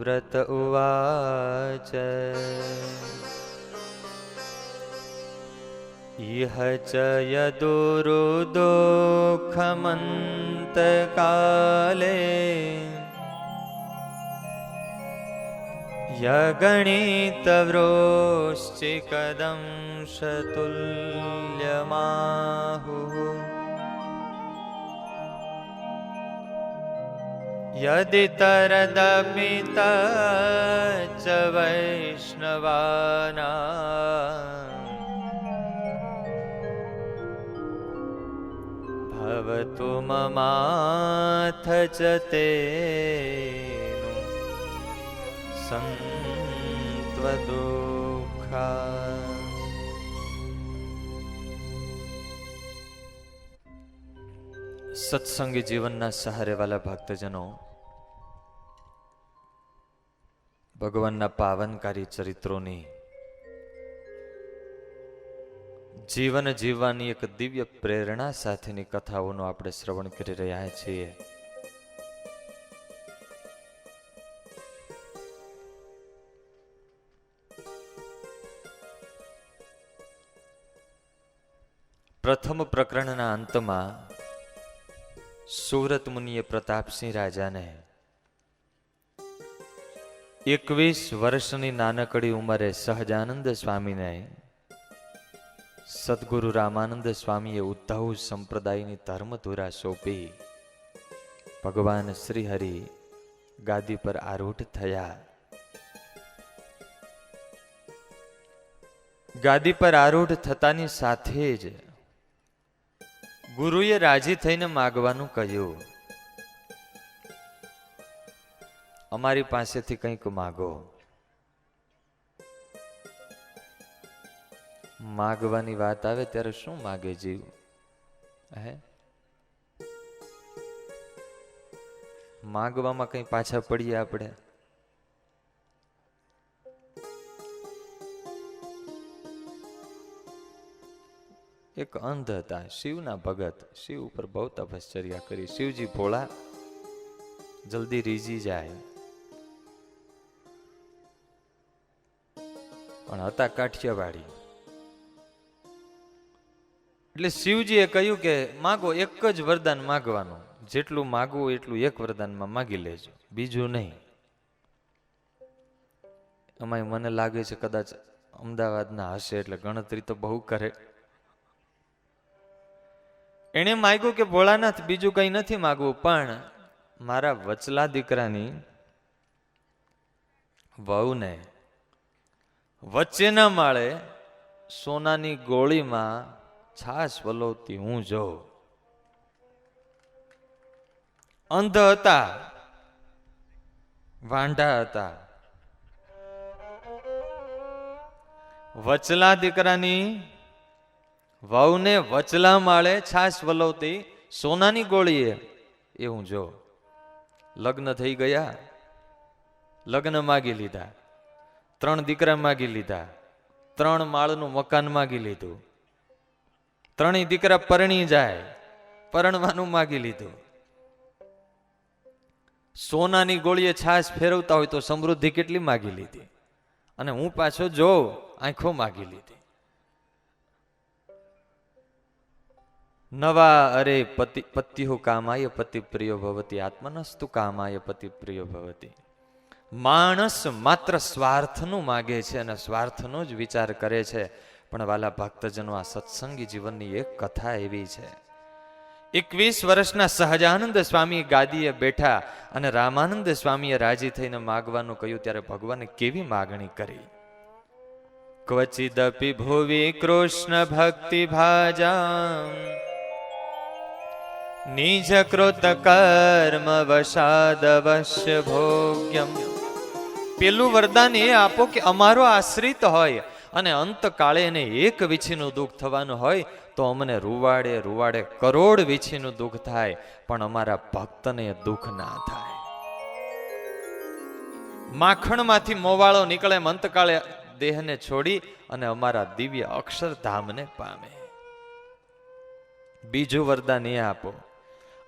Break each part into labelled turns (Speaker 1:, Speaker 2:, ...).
Speaker 1: व्रत उवाच इह च यदुरुदुःखमन्तकाले यगणितवृश्चिकदंशतुल्यमाहुः यदि तरदपि तच्च वैष्णवानां भवतु ममाथ च तेनु संत्वदुःखा। સત્સંગી જીવનના સહારે વાલા ભક્તજનો, ભગવાનના પાવનકારી ચરિત્રોની જીવન જીવવાની એક દિવ્ય પ્રેરણા સાથેની કથાઓનું આપણે શ્રવણ કરી રહ્યા છીએ. પ્રથમ પ્રકરણના અંતમાં સુરત મુનિએ પ્રતાપસિંહ રાજાને 21 વર્ષની નાનકડી ઉંમરે સહજાનંદ સ્વામીને સદગુરુ રામાનંદ સ્વામીએ ઉદ્ધવ સંપ્રદાયની ધર્મધુરા સોંપી ભગવાન શ્રી હરિ ગાદી પર આરૂઢ થયા. ગાદી પર આરૂઢ થતાની સાથે જ ગુરુએ રાજી થઈને માગવાનું કહ્યું, અમારી પાસેથી કંઈક માગો. માગવાની વાત આવે ત્યારે શું માગે જીવ? હે, માગવામાં કઈ પાછા પડીએ આપણે? એક અંધ હતા, શિવના ભગત, શિવ ઉપર બહુ તપશ્ચર્યા કરી. શિવજી ભોળા, જલ્દી રીઝી જાય, પણ હતા કાઠિયાવાડી. એટલે શિવજીએ કહ્યું કે માગો, એક જ વરદાન માગવાનું, જેટલું માગવું એટલું એક વરદાનમાં માગી લેજો, બીજું નહીં. એમાં મને લાગે છે કદાચ અમદાવાદના હશે એટલે ગણતરી તો બહુ કરે. એને માગ્યું કે ભોળાનાથ બીજું કઈ નથી માગવું, પણ મારા વચલા દીકરાની વહુને વચ્ચેના માળે સોનાની ગોળીમાં છાશ વલોવતી હું જોઉં. અંધ હતા, વાંઢા હતા, વચલા દીકરાની વહુને વચલા માળે છાશ વલોવતી સોનાની ગોળીએ એ હું જો. લગ્ન થઈ ગયા, લગ્ન માગી લીધા, 3 દીકરા માગી લીધા, 3 માળનું મકાન માગી લીધું, 3 દીકરા પરણી જાય, પરણવાનું માગી લીધું. સોનાની ગોળીએ છાશ ફેરવતા હોય તો સમૃદ્ધિ કેટલી માગી લીધી, અને હું પાછો જોઉં આંખો માગી લીધી. નવા અરે પત્યુ કામાય પતિ પ્રિયો ભવતી આત્મનસ્તુ કામાય પતિ પ્રિયો ભવતી. માણસ માત્ર સ્વાર્થનું માગે છે અને સ્વાર્થનો જ વિચાર કરે છે. પણ વાલા ભક્તજનો, આ સત્સંગી જીવનની એક કથા એવી છે. 21 વર્ષના સહજાનંદ સ્વામી ગાદીએ બેઠા અને રામાનંદ સ્વામીએ રાજી થઈને માગવાનું કહ્યું ત્યારે ભગવાને કેવી માગણી કરી. ક્વચિદપી ભુવિ કૃષ્ણ ભક્તિ ભાજામ નિજ કૃત કર્મ વશાદવશ્ય ભોગ્યમ. પેલું વરદાન એ આપો કે અમારો આશ્રિત હોય અને અંતકાળે એને એક વીછીનું દુઃખ થવાનું હોય તો અમને રૂવાડે રૂવાડે કરોડ વીછીનું દુઃખ થાય, પણ અમારા ભક્તને દુઃખ ના થાય. માખણમાંથી મોવાળો નીકળે, અંતકાળે દેહને છોડી અને અમારા દિવ્ય અક્ષરધામને પામે. બીજું વરદાન એ આપો,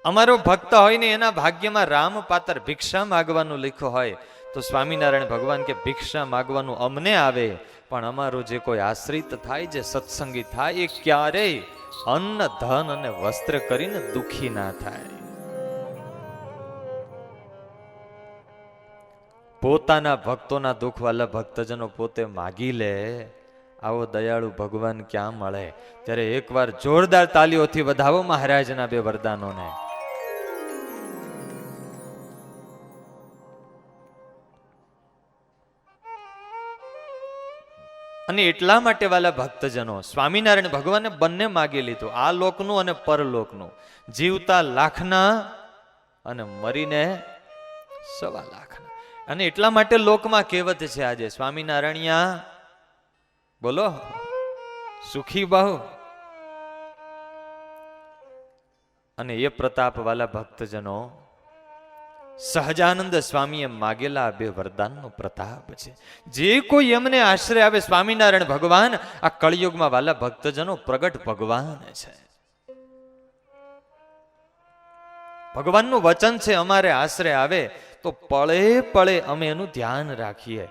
Speaker 1: અમારો ભક્ત હોય ને એના ભાગ્યમાં રામ પાત્ર ભિક્ષા માગવાનું લખ્યું હોય તો સ્વામિનારાયણ ભગવાન કે ભિક્ષા માગવાનું અમને આવે, પણ અમારો જે કોઈ આશ્રિત થાય, જે સત્સંગી થાય, એ ક્યારેય અન્ન ધન અને વસ્ત્ર કરીને દુખી ના થાય. પોતાના ભક્તોના દુઃખવાલા ભક્તજનો પોતે માગી લે, આવો દયાળુ ભગવાન ક્યાં મળે? ત્યારે એકવાર જોરદાર તાલીઓથી વધાવો મહારાજના બે વરદાનોને. અને એટલા માટે વાલા ભક્તજનો સ્વામિનારાયણ ભગવાને બંને માગી લીધું, આ લોકનું અને પરલોકનું. જીવતા લાખના અને મરીને 1.25 લાખના. અને એટલા માટે લોકમાં કહેવત છે આજે, સ્વામિનારાયણિયા બોલો સુખી બહુ. અને એ પ્રતાપ વાલા ભક્તજનો સહજાનંદ સ્વામીએ માગેલા બે વરદાનનો પ્રતાપ છે. જે કોઈ એમને આશ્રય આવે, સ્વામિનારાયણ ભગવાન આ કળિયુગમાં વાલા ભક્તજનો પ્રગટ ભગવાન છે. ભગવાનનું વચન છે, અમારે આશ્રય આવે તો પળે પળે અમે એનું ધ્યાન રાખીએ,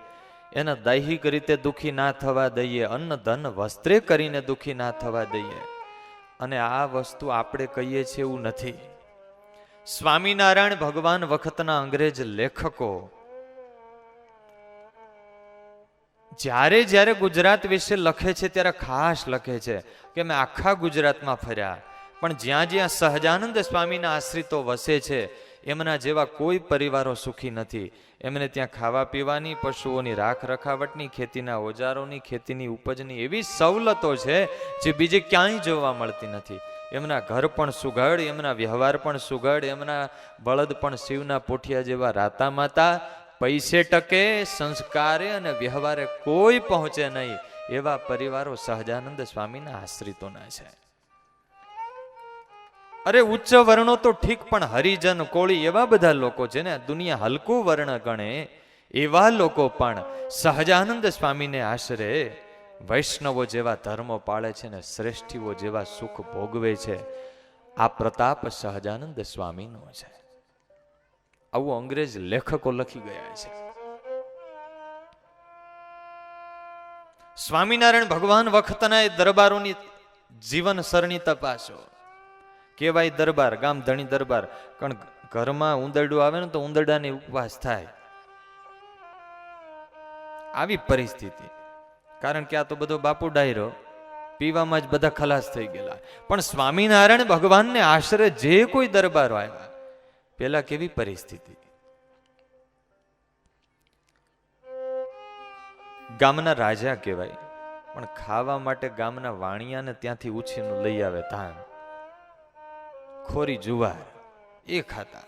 Speaker 1: એના દૈહિક રીતે દુખી ના થવા દઈએ, અન્ન ધન વસ્ત્રે કરીને દુખી ના થવા દઈએ. અને આ વસ્તુ આપણે કહીએ છીએ એવું નથી. સ્વામિનારાયણ ભગવાન વખતના અંગ્રેજ લેખકો જ્યારે જ્યારે ગુજરાત વિશે લખે છે ત્યારે ખાસ લખે છે કે મેં આખા ગુજરાતમાં ફર્યા, પણ જ્યાં જ્યાં સહજાનંદ સ્વામીના આશ્રિતો વસે છે એમના જેવા કોઈ પરિવારો સુખી નથી. એમને ત્યાં ખાવા પીવાની, પશુઓની રાખ રખાવટની, ખેતીના ઓજારોની, ખેતીની ઉપજની એવી સવલતો છે જે બીજે ક્યાંય જોવા મળતી નથી. એમના ઘર પણ સુઘડ, એમના વ્યવહાર પણ સુઘડ, એમના બળદ પણ શિવના પોઠિયા જેવા રાતા માતા, પૈસે ટકે, સંસ્કારે અને વ્યવહારે કોઈ પહોંચે નહીં એવા પરિવારો સહજાનંદ સ્વામીના આશ્રિતોના છે. અરે ઉચ્ચ વર્ણો તો ઠીક, પણ હરિજન કોળી એવા બધા લોકો છે ને, દુનિયા હલકું વર્ણ ગણે એવા લોકો પણ સહજાનંદ સ્વામીને આશરે વૈષ્ણવો જેવા ધર્મો પાળે છે ને શ્રેષ્ઠીઓ જેવા સુખ ભોગવે છે. આ પ્રતાપ સહજાનંદ સ્વામીનો છે. આવું અંગ્રેજ લેખકો લખી ગયા છે. સ્વામિનારાયણ ભગવાન વખતના એ દરબારોની જીવન સરણી તપાસો. કેવાય દરબાર, ગામ ધણી દરબાર, પણ ઘરમાં ઉંદરડું આવે ને તો ઉંદરડાની ઉપવાસ થાય, આવી પરિસ્થિતિ. કારણ કે આ તો બધો બાપુ ડાયરો, પીવામાં જ બધા ખલાસ થઈ ગયેલા. પણ સ્વામિનારાયણ ભગવાનને આશરે જે કોઈ દરબારો આવ્યા, પેલા કેવી પરિસ્થિતિ. ગામના રાજા કહેવાય, પણ ખાવા માટે ગામના વાણિયાને ત્યાંથી ઉછીનું લઈ આવે ધાન, ખોરી જુવાર એ ખાતા.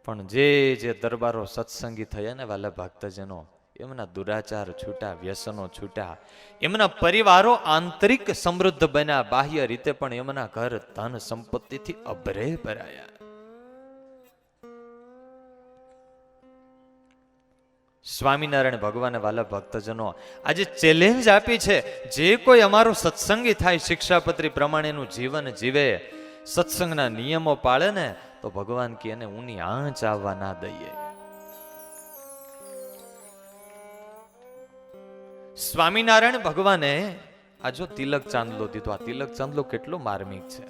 Speaker 1: પણ જે દરબારો સત્સંગી થયા ને વાલા ભક્તજનો, એમના દુરાચાર છૂટા, વ્યસનો છૂટા, એમના પરિવારો આંતરિક સમૃદ્ધ બન્યા, બાહ્ય રીતે પણ એમના ઘર ધન સંપત્તિથી અભરે ભરાયા. સ્વામિનારાયણ ભગવાન વાલા ભક્તજનો આજે ચેલેન્જ આપી છે, જે કોઈ અમારો સત્સંગી થાય, શિક્ષાપત્રી પ્રમાણેનું જીવન જીવે, સત્સંગના નિયમો પાળે ને, તો ભગવાન કે એને ઊની આંચ આવવા ના દઈએ. સ્વામિનારાયણ ભગવાને આ જો તિલક ચાંદલો દીધો, આ તિલક ચાંદલો કેટલો માર્મિક છે.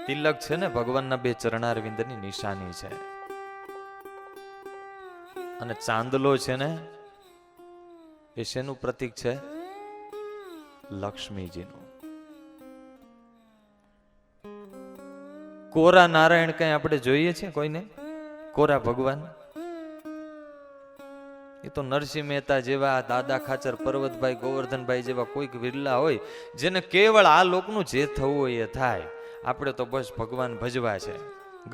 Speaker 1: તિલક છે ને ભગવાનના બે ચરણારવિંદની નિશાની છે, અને ચાંદલો છે ને એ શેનું પ્રતીક છે? લક્ષ્મીજીનું. કોરા નારાયણ કઈ આપણે જોઈએ છે કોઈને? કોરા ભગવાન એ તો નરસિંહ મહેતા જેવા, દાદા ખાચર, પર્વતભાઈ, ગોવર્ધનભાઈ જેવા કોઈક વિરલા હોય જેને કેવળ આ લોકનું જે થવું હોય એ થાય. આપણે તો બસ ભગવાન ભજવા છે.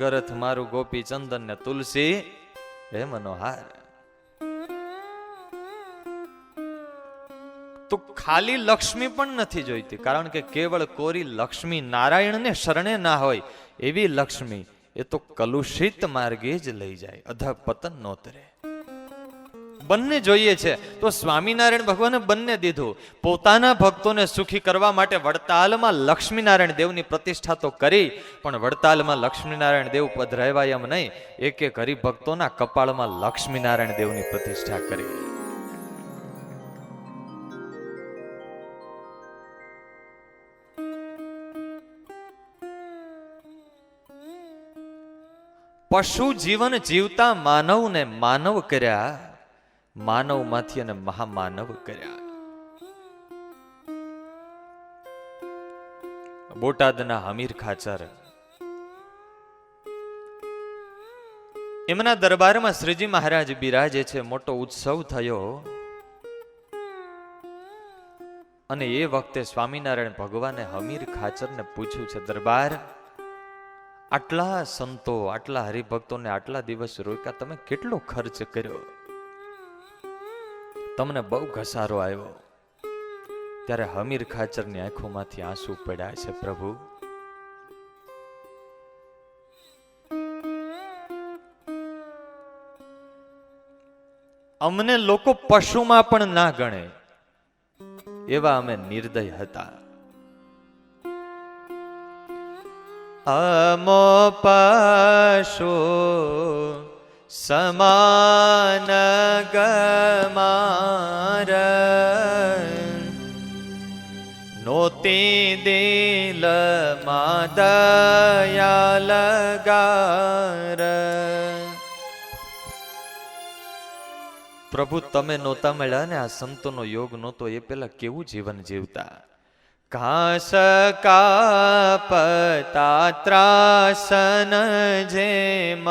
Speaker 1: ગરથ મારું ગોપી ચંદન ને તુલસી હે મનોહાર. તો ખાલી લક્ષ્મી પણ નથી જોઈતી, કારણ કે કેવળ કોરી લક્ષ્મી નારાયણને શરણે ના હોય એવી લક્ષ્મી એ તો કલુષિત માર્ગે જ લઈ જાય, અધઃ પતન નોતરે. બંને જોઈએ છે. તો સ્વામિનારાયણ ભગવાને બંને દીધું. પોતાના ભક્તોને સુખી કરવા માટે વડતાલમાં લક્ષ્મીનારાયણ દેવની પ્રતિષ્ઠા તો કરી, પણ વડતાલમાં લક્ષ્મીનારાયણ દેવ પધરાવ્યા એમ નહીં, એક એક હરિભક્તોના કપાળમાં લક્ષ્મીનારાયણ દેવની પ્રતિષ્ઠા કરી. પશુ જીવન જીવતા માનવને માનવ કર્યા, માનવમાંથી અને મહામાનવ કર્યા. બોટાદના હમીર ખાચર, એમના દરબારમાં શ્રીજી મહારાજ બિરાજે છે. મોટો ઉત્સવ થયો અને એ વખતે સ્વામિનારાયણ ભગવાને હમીર ખાચરને પૂછ્યું છે, દરબાર, આટલા સંતો, આટલા હરિભક્તોને આટલા દિવસ રોક્યા, તમે કેટલો ખર્ચ કર્યો? તમને બહુ ઘસારો આવ્યો. ત્યારે હમીર ખાચરની આંખોમાંથી આંસુ પડ્યા છે, પ્રભુ, અમને લોકો પશુમાં પણ ના ગણે એવા અમે નિર્દય હતા. અમો પશુ સમાન ગમાર, નોતી દિલ માં દયા લગાર. પ્રભુ, તમે નહોતા મળ્યા ને, આ સંતોનો યોગ નહોતો, એ પેલા કેવું જીવન જીવતા. ઘાસ કાપતા ત્રાસન જેમ,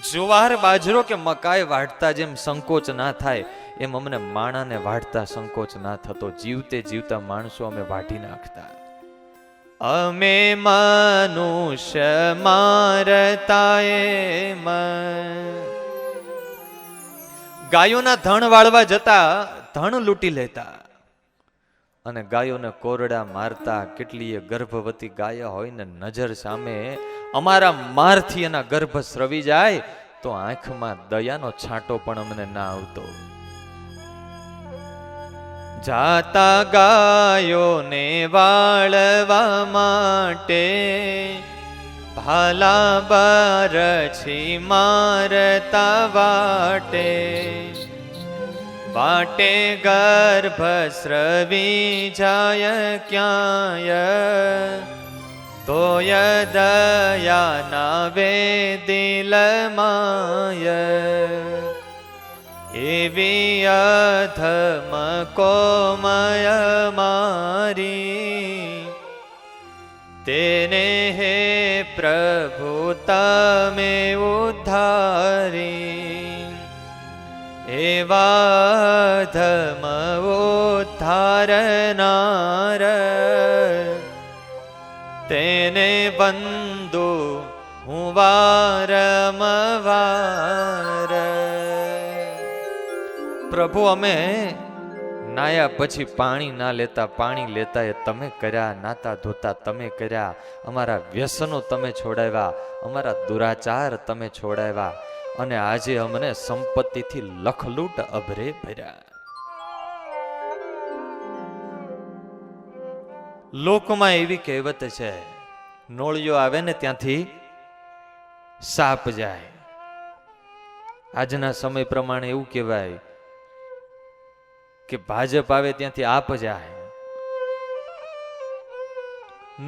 Speaker 1: જુવાર બાજરો કે મકાઈ વાઢતા જેમ સંકોચ ના થાય, એમ અમને માણાને વાઢતા સંકોચ ના થતો. જીવતે જીવતા માણસો અમે વાઢી નાખતા. અમે મનુષ્ય મારતા એમ. ગાયોના ધણ વાળવા જતા, ધણ લૂંટી લેતા અને ગાયોને કોરડા મારતા. કેટલીય ગર્ભવતી ગાય હોય ને, નજર સામે અમારા મારથી એના ગર્ભ સ્રવી જાય તો આંખમાં દયાનો છાંટો પણ અમને ના આવતો. જાતા ગાયોને વાળવા માટે ભાલા બારછી મારતા વાટે. વાટે ગર્ભ સ્રવી જાય ક્યાંય, તોય દયા નાવે દિલ માય. એવી અધમ કોમય મારી, તેને હે પ્રભુ તમે ઉદ્ધારી. એવા ધમ ઉદ્ધારનાર, તેને વંદુ હું વારંવાર. પ્રભુ, અમે નાયા પછી પાણી ના લેતા, પાણી લેતા એ તમે કર્યા, નાતા ધોતા તમે કર્યા, અમારા વ્યસનો તમે છોડાવ્યા, અમારા દુરાચાર તમે છોડાવ્યા, અને આજે અમને સંપત્તિથી લખલૂટ અભરે ભર્યા. લોકમાં એવી કહેવત છે, નોળિયો આવે ને ત્યાંથી સાપ જાય. આજના સમય પ્રમાણે એવું કહેવાય કે ભાજપ આવે ત્યાંથી આપ જાય,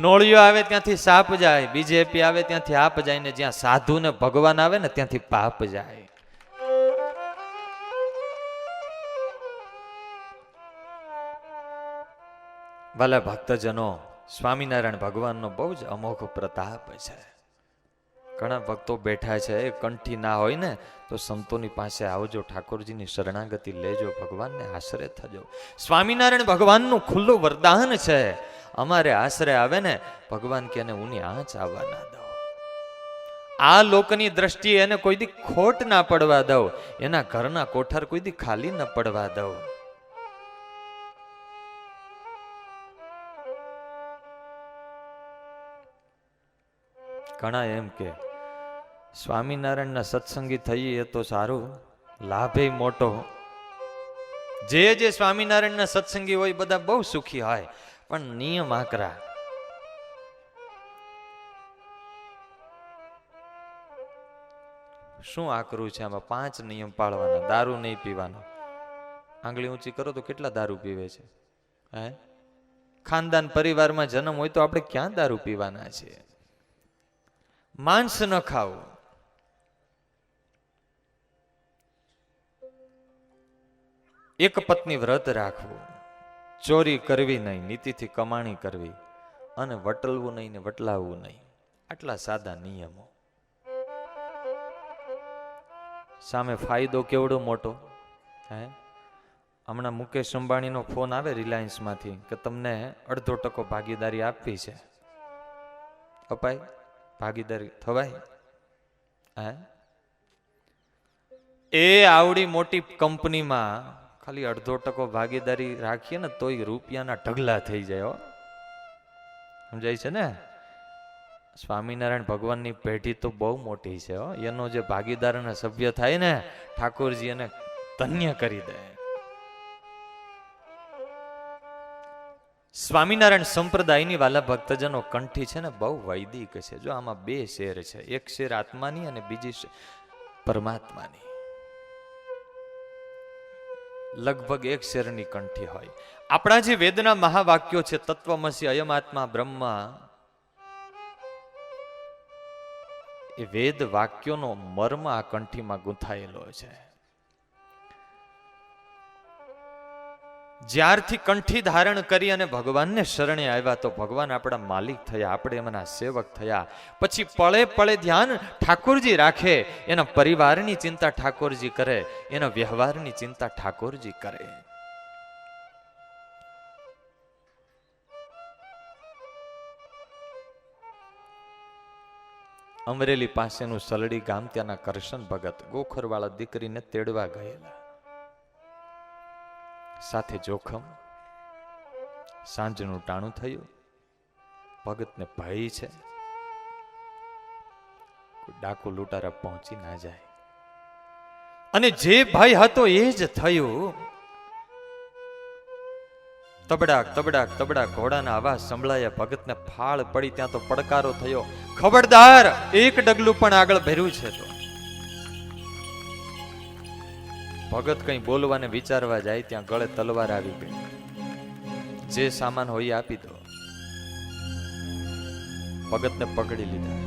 Speaker 1: નોળિયો આવે ત્યાંથી સાપ જાય, બીજેપી આવે ત્યાંથી આપ જાય, ને જ્યાં સાધુ ને ભગવાન આવે ને ત્યાંથી પાપ જાય. વાલા ભક્તજનો, સ્વામિનારાયણ ભગવાનનો બહુ જ અમોઘ પ્રતાપ છે. ઘણા ભક્તો બેઠા છે, કંઠી ના હોય ને તો સંતોની પાસે આવજો, ઠાકોરજીની શરણાગતિ લેજો, ભગવાનને આશરે થજો. સ્વામિનારાયણ ભગવાનનું ખુલ્લું વરદાન છે, અમારે આશરે આવે ને ભગવાન કે એને ઉની આંચ આવવા ના દો. આ લોકની દ્રષ્ટિએ એને કોઈ દી ખોટ ના પડવા દઉં, એના ઘરના કોઠાર કોઈ દી ખાલી ન પડવા દઉં. ઘણા એમ કે સ્વામિનારાયણના સત્સંગી થઈએ એ તો સારું, લાભે મોટો. જે સ્વામિનારાયણના સત્સંગી હોય બધા બહુ સુખી હોય, પણ નિયમ આકરા. શું આકરું છે આમાં? 5 નિયમ પાળવાના. દારૂ નહીં પીવાનો. આંગળી ઊંચી કરો તો કેટલા દારૂ પીવે છે? હે, ખાનદાન પરિવારમાં જન્મ હોય તો આપણે ક્યાં દારૂ પીવાના છે? માંસ ન ખાવું, એક પત્ની વ્રત રાખવું, ચોરી કરવી નહીં, નીતિથી કમાણી કરવી, અને વટલવું નહીં ને વટલાવવું નહીં. આટલા સાદા નિયમો. સામે ફાયદો કેવડો મોટો. હે, હમણાં મુકેશ અંબાણીનો ફોન આવે રિલાયન્સમાંથી કે તમને 1/2% ભાગીદારી આપવી છે. અપાય? ભાગીદારી થવાય? હે, એ આવડી મોટી કંપનીમાં ખાલી 1/2% ભાગીદારી રાખીએ ને તોય રૂપિયાના ઢગલા થઈ જાય. સમજાય છે ને? સ્વામિનારાયણ ભગવાનની પેઢી તો બહુ મોટી છે. એનો જે ભાગીદાર અને સભ્ય થાય ને, ઠાકોરજી એને ધન્ય કરી દે. સ્વામિનારાયણ સંપ્રદાયની વાલા ભક્તજનો કંઠી છે ને બહુ વૈદિક છે. જો આમાં 2 શેર છે, એક શેર આત્માની અને બીજી પરમાત્માની. લગભગ 1 શેરની કંઠી હોય. આપણા જે વેદના મહાવાક્યો છે, તત્વમસી, અયમ આત્મા બ્રહ્મા, એ વેદ વાક્યોનો મર્મ આ કંઠીમાં ગૂંથાયેલો છે. જ્યારથી કંઠી ધારણ કરી અને ભગવાનને શરણે આવ્યા તો ભગવાન આપણા માલિક થયા, આપણે એમના સેવક થયા. પછી પળે પળે ધ્યાન ઠાકોરજી રાખે, એના પરિવારની ચિંતા ઠાકોરજી કરે, એના વ્યવહારની ચિંતા ઠાકોરજી કરે. અમરેલી પાસેનું સલડી ગામ, ત્યાંના કરશન ભગત ગોખરવાળા દીકરીને તેડવા ગયેલા. સાથે જોખમ. સાંજનું ટાણું થયું. ભગતને ભય છે ડાકુ લૂંટારા પહોંચી ના જાય, અને જે ભય હતો એ જ થયું. તબડાક તબડાક તબડાક ઘોડાના અવાજ સંભળાયા. ભગતને ફાળ પડી. ત્યાં તો પડકારો થયો, ખબરદાર, એક ડગલું પણ આગળ ભર્યું છે તો. ભગત કઈ બોલવાને વિચારવા જાય ત્યાં ગળે તલવાર આવી ગઈ. જે સામાન હોય આપી દો. ભગતને પકડી લીધા.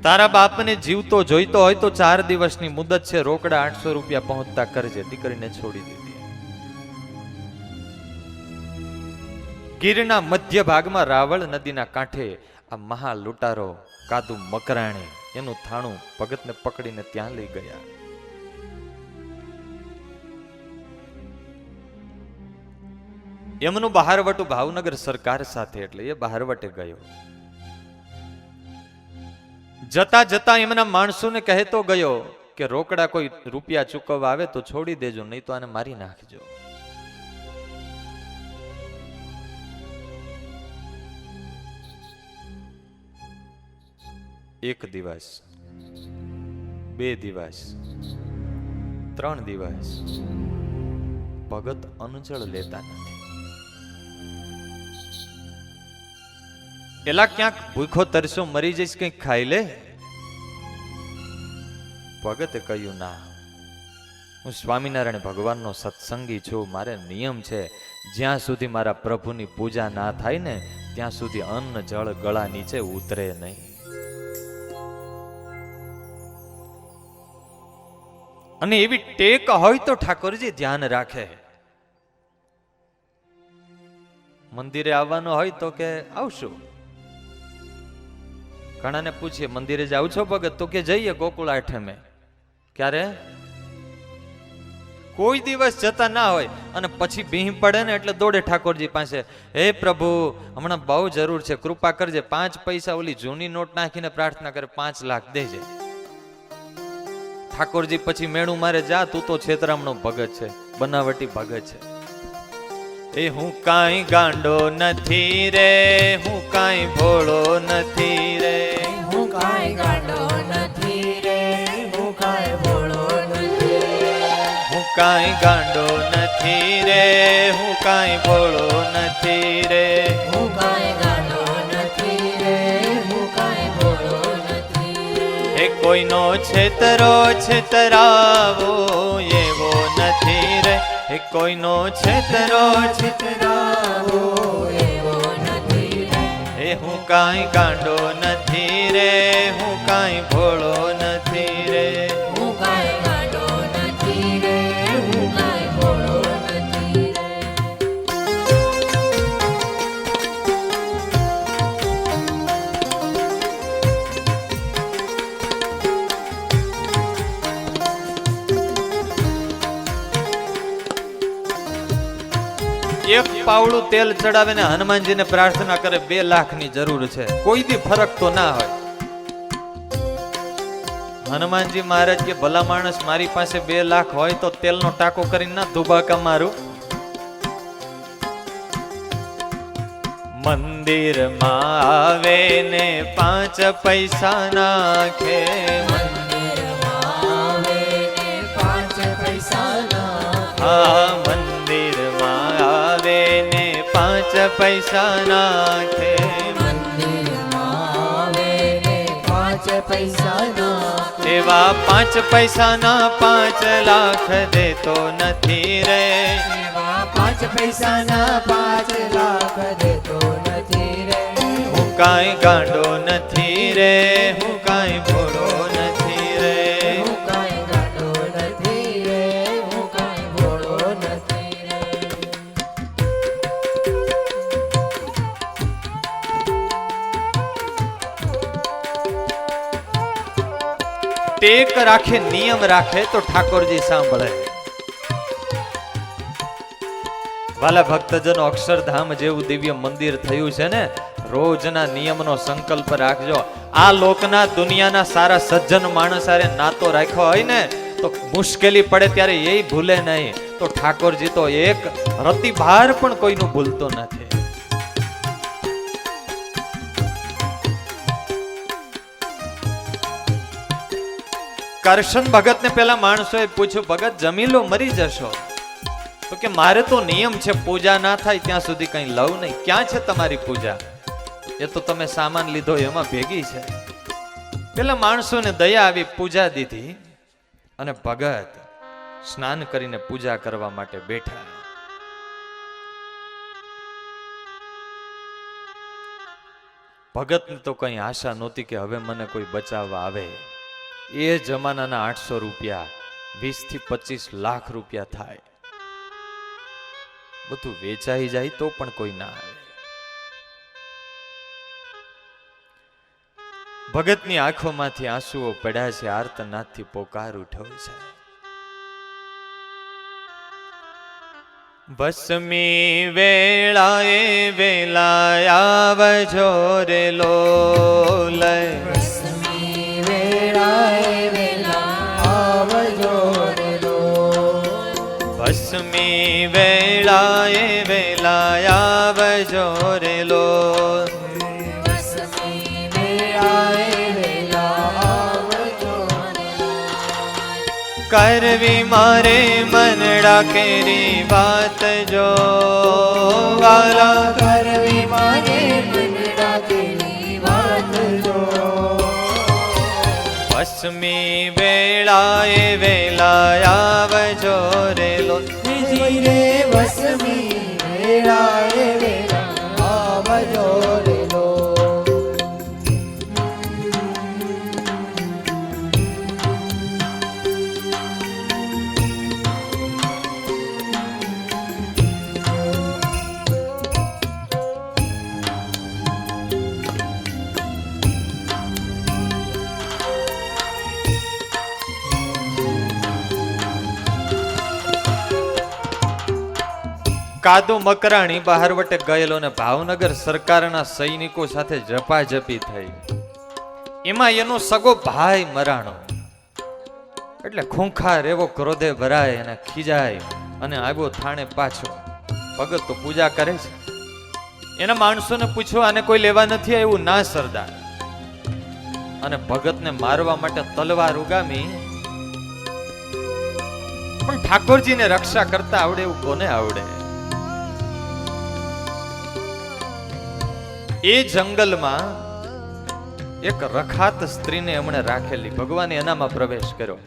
Speaker 1: તારા બાપને જીવતો જોઈતો હોય તો 4 દિવસની મુદત છે, રોકડા 800 રૂપિયા પહોંચતા કરજે. દીકરીને છોડી દીધી. ગીરના મધ્ય ભાગમાં રાવળ નદીના કાંઠે આ મહા લૂંટારો કાદુ મકરાણી એનું થાણું ભગતને પકડીને ત્યાં લઈ ગયા. એમનું બહારવટું ભાવનગર સરકાર સાથે, એટલે એ બહારવટે ગયો. જતા જતા એમના માણસોને કહેતો ગયો કે રોકડા કોઈ રૂપિયા ચૂકવવા આવે તો છોડી દેજો, નહીં તો આને મારી નાખજો. એક દિવસ, 2 દિવસ, 3 દિવસ ભગત અનજળ લેતા નથી. એલા ક્યાંક ભૂખો તરસો મરી જઈશ, કંઈક ખાઈ લે. ભગતે કહ્યું, ના, હું સ્વામિનારાયણ ભગવાનનો સત્સંગી છું. મારે નિયમ છે, જ્યાં સુધી મારા પ્રભુની પૂજા ના થાય ને ત્યાં સુધી અન્ન જળ ગળા નીચે ઉતરે નહીં. અને એવી ટેક હોય તો ઠાકોરજી ધ્યાન રાખે. મંદિરે આવવાનો હોય તો કે આવશું. ઘણાને પૂછીએ મંદિરે જાવ છો ભગત? તો કે જઈએ ગોકુળ આઠમે. ક્યારે? કોઈ દિવસ જતા ના હોય અને પછી ભીહ પડે ને એટલે દોડે ઠાકોરજી પાસે, હે પ્રભુ, હમણાં બહુ જરૂર છે, કૃપા કરજે. 5 પૈસા ઓલી જૂની નોટ નાખીને પ્રાર્થના કરે, 5 લાખ દેજે. ઠાકોરજી પછી મેણું મારે, જા, તું તો છેતરામણો ભગત છે, બનાવટી ભગત છે. એ હું કાંઈ ગાંડો નથી રે, હું કાંઈ ભોળો નથી રે,
Speaker 2: હું કાંઈ ગાંડો નથી રે, હું કાંઈ ભોળો નથી.
Speaker 1: કાંઈ ગાંડો નથી રે, હું કાંઈ ભોળો નથી રે,
Speaker 2: હું કાંઈ ગાંડો નથી રે, હું કાંઈ ભોળો નથી રે.
Speaker 1: હે કોઈનો છેતરો છેતરાવો એવો નથી રે, હે કોઈનો છેતરો
Speaker 2: છેતરાવો એવો નથી રે.
Speaker 1: હે હું કાંઈ ગાંડો નથી રે, હું કાંઈ ભોળો નથી રે.
Speaker 2: હું કાંઈ ગાંડો નથી રે, હું કાંઈ ભોળો નથી રે.
Speaker 1: એક પાવડું તેલ ચડાવે ને હનુમાનજીને પ્રાર્થના કરે 2 લાખની જરૂર છે, કોઈ દી ફરક તો ના હોય. હનુમાનજી મહારાજ કે ભલા માણસ મારી પાસે 2 લાખ હોય તો તેલનો ટાંકો કરીને ના ધુબાકા મારું. મંદિરમાં આવે ને 5 પૈસા નાખે,
Speaker 2: મંદિરમાં આવે ને 5 પૈસા નાખે.
Speaker 1: હા મંદિરમાં આવે ને 5 પૈસા નાખે.
Speaker 2: મંદિરમાં આવે ને 5 પૈસા નાખે.
Speaker 1: એવા 5 પૈસાના 5 લાખ દેતો નથી રે,
Speaker 2: એવા 5 પૈસાના 5 લાખ દેતો નથી રે.
Speaker 1: હું કાંઈ ગાંડો નથી રે, હું કાંઈ ભોળો નથી રે.
Speaker 2: હું કાંઈ ગાંડો નથી રે, હું કાંઈ ભોળો નથી રે.
Speaker 1: ટેક રાખે નિયમ રાખે તો ઠાકોરજી સાંભળે. વાલા ભક્તજનો, અક્ષરધામ જેવું દિવ્ય મંદિર થયું છે ને, રોજના નિયમનો સંકલ્પ રાખજો. આ લોકના દુનિયાના સારા સજ્જન માણસ હારે નાતો રાખ્યો હોય ને તો મુશ્કેલી પડે ત્યારે એ ભૂલે નહીં, તો ઠાકોરજી તો એક રતિભાર પણ કોઈનું ભૂલતો નથી. કરશન ભગત ને પેલા માણસોએ પૂછ્યું, ભગત જમી લો મરી જશો. તો કે મારે તો નિયમ છે પૂજા ના થાય ત્યાં સુધી કઈ લવ નહીં. ક્યાં છે તમારી પૂજા? એ તો તમે સામાન લીધો એમાં ભેગી છે. પેલા માણસોને દયા આવી, પૂજા દીધી અને ભગત સ્નાન કરીને પૂજા કરવા માટે બેઠા. ભગતને તો કઈ આશા નહોતી કે હવે મને કોઈ બચાવવા આવે. એ જમાનાના 800 રૂપિયા 20 થી 25 લાખ રૂપિયા થાય. બધું વેચાઈ જાય તો પણ કોઈ ના આવે. ભગતની આંખોમાંથી આંસુઓ પડ્યા છે, આર્તનાદથી પોકાર ઉઠ્યો છે. ભસ્મી વેળાએ વેલા આવજો રે લોલય,
Speaker 2: ભસ્મી વેળાએ વેલા આવજો રે લોલ.
Speaker 1: ભસ્મી વેળાએ વેલા આવજો રે લોલ.
Speaker 2: ભસ્મી વેળાએ વેલા આવજો રે લોલ.
Speaker 1: કરવી મારે મનડા કેરી વાત જો વાલા,
Speaker 2: કરવી મારે મનડા કેરી વાત જો.
Speaker 1: ભસ્મી વેળાએ વેલા આવજો રે લોલ.
Speaker 2: રે ભસ્મી વેળાએ વેલા આવજો રે લોલ.
Speaker 1: કાદુ મકરાણી બહારવટે ગયેલો ને ભાવનગર સરકારના સૈનિકો સાથે ઝપાઝપી થઈ. એમાં એનો સગો ભાઈ મરાણો. એટલે ખૂંખાર એવો ક્રોધે ભરાય અને ખીજાય અને આવ્યો થાણે પાછો. ભગત તો પૂજા કરે છે. એના માણસોને પૂછ્યું, આને કોઈ લેવા નથી આવ્યું? ના સરદાર. અને ભગતને મારવા માટે તલવાર ઉગામી, પણ ઠાકોરજીને રક્ષા કરતા આવડે એવું કોને આવડે? એ જંગલમાં એક રખાત સ્ત્રીને એમણે રાખેલી. ભગવાને એનામાં પ્રવેશ કર્યો.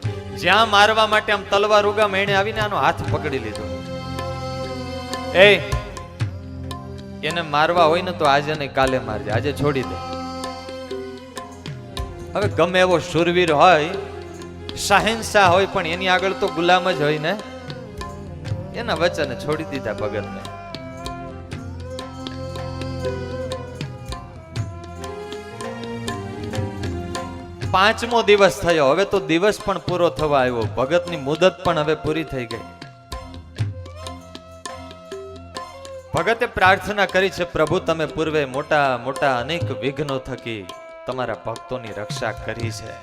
Speaker 1: જ્યાં મારવા માટે આમ તલવાર ઉગામ એણે આવીને આનો હાથ પકડી લીધો. એ એને મારવા હોય ને તો આજે નહીં કાલે મારજે, આજે છોડી દે. હવે ગમે એવો શૂરવીર હોય, શાહેનશાહ હોય, પણ એની આગળ તો ગુલામ જ હોય ને. એના વચને છોડી દીધા ભગતને. પાંચમો દિવસ થયો. હવે તો દિવસ પણ પૂરો થવા આવ્યો. ભગતની મુદત પણ હવે પૂરી થઈ ગઈ. ભગતે પ્રાર્થના કરી છે, પ્રભુ તમે પૂર્વે મોટા મોટા અનેક વિઘ્નો થકી તમારા ભક્તોની રક્ષા કરી છે,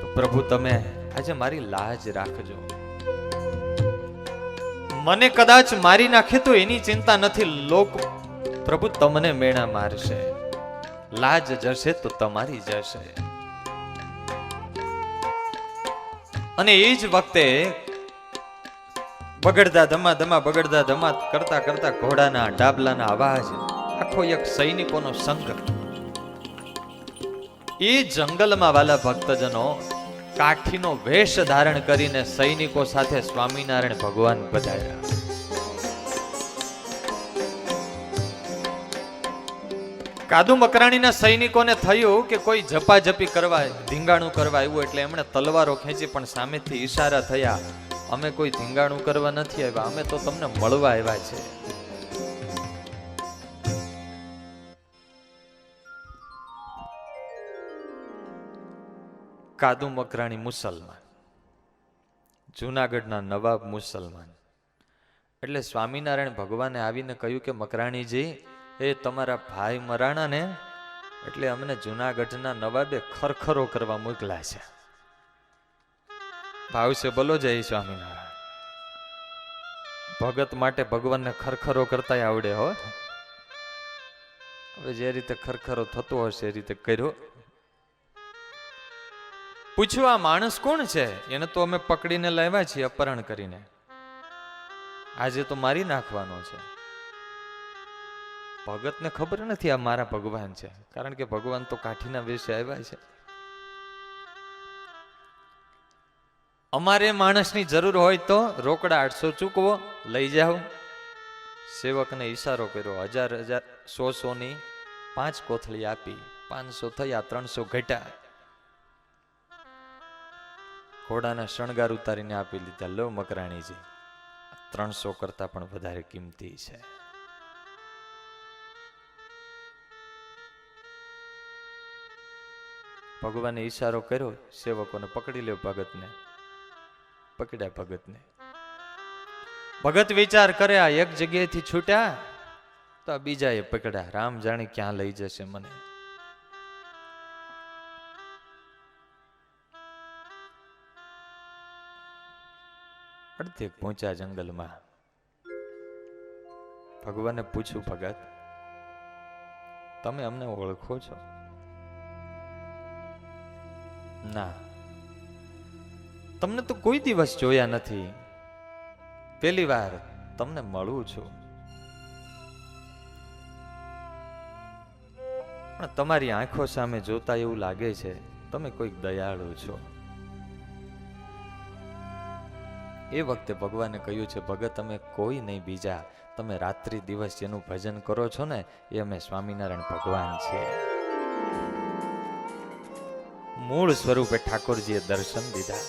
Speaker 1: તો પ્રભુ તમે આજે મારી લાજ રાખજો. મને કદાચ મારી નાખે તો એની ચિંતા નથી, લોક પ્રભુ તમને મેણા મારશે. લાજ જશે તો તમારી જશે. અને એ જ વખતે બગડતા ધમા બગડતા ધમા કરતા કરતા ઘોડાના ડાબલાના અવાજ, આખો એક સૈનિકોનો સંઘ. એ જંગલમાં વાલા ભક્તજનો કાઠીનો વેશ ધારણ કરીને સૈનિકો સાથે સ્વામિનારાયણ ભગવાન પધાર્યા. કાદુ મકરાણીના સૈનિકોને થયું કે કોઈ ઝપાઝપી કરવા, ધીંગાણું કરવા આવ્યું, એટલે એમણે તલવારો ખેંચી, પણ સામેથી ઈશારા થયા, અમે કોઈ ધીંગાણું કરવા નથી આવ્યા, અમે તો તમને મળવા આવ્યા છે. કાદુ મકરાણી મુસલમાન, જૂનાગઢના નવાબ મુસલમાન. એટલે સ્વામિનારાયણ ભગવાને આવીને કહ્યું કે મકરાણીજી, એ તમારા ભાઈ મરાણા ને, એટલે અમને જૂનાગઢના નવાબે ખરખરો કરવા મોકલા છે. ભાવ છે બોલો જય સ્વામિનારાયણ. ભગત માટે ભગવાનને ખરખરો કરતા આવડે હો. હવે જે રીતે ખરખરો થતો હશે એ રીતે કર્યો. પૂછ્યું આ માણસ કોણ છે? એને તો અમે પકડીને લાવ્યા છીએ અપહરણ કરીને, આજે તો મારી નાખવાનો છે. ભગતને ખબર નથી આ મારા ભગવાન છે, કારણ કે ભગવાન તો કાઠીના વેશે આવ્યા છે. અમારે માણસની જરૂર હોય તો રોકડા 800 ચૂકવો, લઈ જાઓ. સેવકને ઈશારો કર્યો, 1000 100 ની 5 કોથળી આપી, 500 થયા, 300 ઘટ્યા. ઘોડાના શણગાર ઉતારીને આપી લીધા. લો મકરાણીજી, 300 કરતા પણ વધારે કિંમતી છે. ભગવાને ઈશારો કર્યો, સેવકોને પકડી લ્યો ભગતને. પકડ્યા ભગતને. ભગત વિચાર કરે, આ એક જગ્યાએથી છૂટ્યા તો આ બીજાએ પકડ્યા, રામ જાણે ક્યાં લઈ જશે મને. અડધેક પહોંચ્યા જંગલમાં. ભગવાને પૂછ્યું, ભગત તમે અમને ઓળખો છો? ના, તમને તો કોઈ દિવસ જોયા નથી, પહેલી વાર તમને મળું છું. પણ તમારી આંખો સામે જોતા એવું લાગે છે તમે કોઈક દયાળુ છો. એ વખતે ભગવાને કહ્યું છે, ભગત અમે કોઈ નહીં બીજા, તમે રાત્રિ દિવસ જેનું ભજન કરો છો ને એ અમે સ્વામિનારાયણ ભગવાન છીએ. મૂળ સ્વરૂપે ઠાકોરજીએ દર્શન દીધા.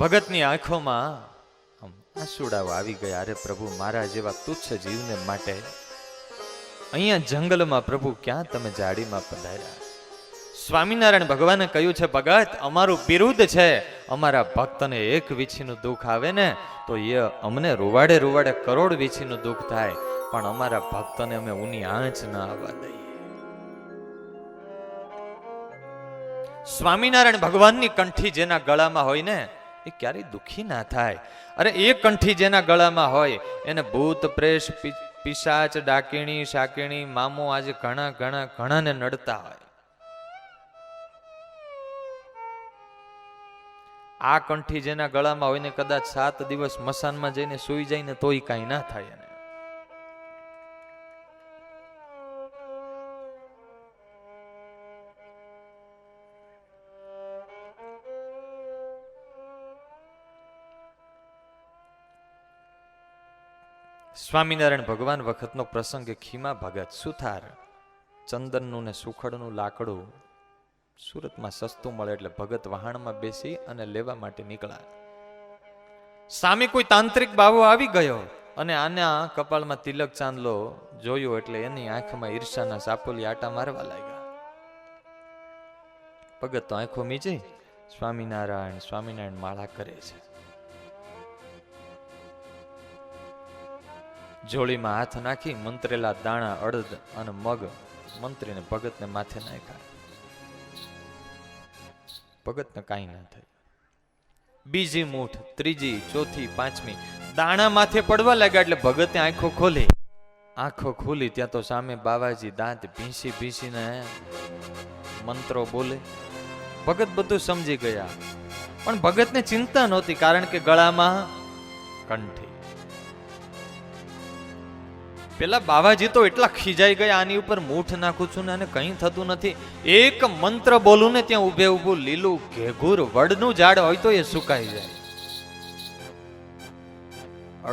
Speaker 1: ભગતની આંખોમાં આંસુડાઓ આવી ગયા. અરે પ્રભુ, મારા જેવા તુચ્છ જીવને માટે અહીંયા જંગલમાં પ્રભુ ક્યાં તમે જાડીમાં પધાર્યા. સ્વામિનારાયણ ભગવાને કહ્યું છે, ભગત અમારું બિરુદ છે, અમારા ભક્તને એક વીછીનું દુઃખ આવે ને તો એ અમને રૂવાડે રૂવાડે કરોડ વીછીનું દુઃખ થાય, પણ અમારા ભક્તને અમે ઊની આંચ ના આવવા દઈએ. સ્વામિનારાયણ ભગવાનની કંઠી જેના ગળામાં હોય ને એ ક્યારેય દુઃખી ના થાય. અરે એ કંઠી જેના ગળામાં હોય એને ભૂત પ્રેત પિશાચ ડાકીણી શાકીણી મામો આજે ઘણા ઘણા ઘણાને નડતા હોય. આ કંઠી જેના ગળામાં હોય ને કદાચ 7 દિવસ મસાનમાં જઈને સૂઈ જાય ને તોય કાંઈ ના થાય એને. સ્વામિનારાયણ ભગવાન વખતનો પ્રસંગ એ ખીમા ભગત સુથાર ચંદનનું ને સુખડનું લાકડું સુરતમાં સસ્તું મળે એટલે ભગત વહાણમાં બેસી અને લેવા માટે નીકળ્યા. સામે કોઈ તાંત્રિક બાવો આવી ગયો અને આના કપાળમાં તિલક ચાંદલો જોયો એટલે એની આંખમાં ઈર્ષાના સાપોલી આટા મારવા લાગ્યા. ભગત તો આંખો મીચી સ્વામિનારાયણ સ્વામિનારાયણ માળા કરે છે. જોડીમાં હાથ નાખી મંત્રેલા દાણા અડદ અને મગ મંત્રીને ભગતને માથે નાખ્યા. ભગતને કાંઈ ના થયું. બીજી મૂઠ, ત્રીજી, ચોથી, પાંચમી દાણા માથે પડવા લાગ્યા એટલે ભગતે આંખો ખોલી. આંખો ખોલી ત્યાં તો સામે બાવાજી દાંત ભીંસી ભીંસીને મંત્રો બોલે. ભગત બધું સમજી ગયા પણ ભગતને ચિંતા નહોતી કારણ કે ગળામાં કંઠી. પેલા બાવાજી તો એટલા ખીજાઈ ગયા આની ઉપર મૂઠ નાખું છું ને આને કંઈ થતું નથી. એક મંત્ર બોલું ને ત્યાં ઉભે ઉભું લીલું ઘેઘુર વડનું ઝાડ હોય તો એ સુકાઈ જાય.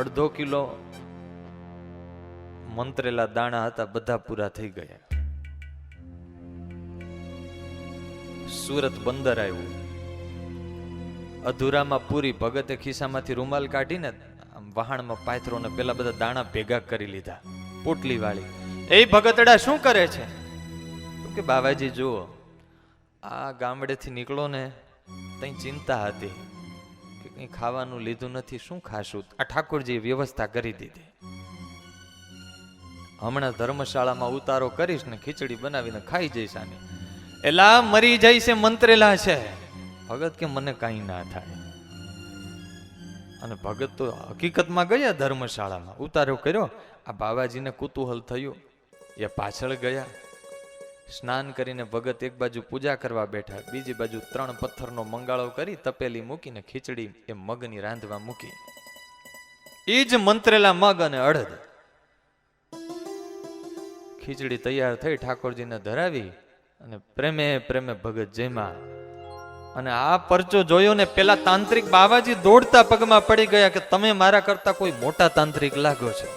Speaker 1: 1/2 કિલો મંત્રેલા દાણા હતા બધા પૂરા થઈ ગયા. સુરત બંદર આવ્યું. અધૂરામાં પૂરી ભગતે ખિસ્સામાંથી રૂમાલ કાઢીને વહાણમાં પાથરો ને પેલા બધા દાણા ભેગા કરી લીધા પોટલી વાળી. એ ભગતડા શું કરે છે? તો કે બાવાજી જુઓ આ ગામડેથી નીકળો ને તઈ ચિંતા હતી કે કઈ ખાવાનું લીધું નથી, શું ખાશું? આ ઠાકોરજીએ વ્યવસ્થા કરી દીધી. હમણાં ધર્મશાળામાં ઉતારો કરીશ ને ખીચડી બનાવીને ખાઈ જઈશ આની. એલા મરી જાય છે મંત્રેલા છે. ભગત કે મને કઈ ના થાય. અને ભગત તો હકીકતમાં ગયા ધર્મશાળામાં ઉતારો કર્યો. આ બાવાજીને કુતૂહલ થયું એ પાછળ ગયા. સ્નાન કરીને ભગત એક બાજુ પૂજા કરવા બેઠા, બીજી બાજુ 3 પથ્થરનો મંગાળો કરી તપેલી મૂકીને ખીચડી એ મગની રાંધવા મૂકી. એ જ મંત્રેલા મગ અને અડદ. ખીચડી તૈયાર થઈ ઠાકોરજીને ધરાવી અને પ્રેમે પ્રેમે ભગત જેમાં. અને આ પરચો જોયો ને પેલા તાંત્રિક બાવાજી દોડતા પગમાં પડી ગયા કે તમે મારા કરતા કોઈ મોટા તાંત્રિક લાગો છો.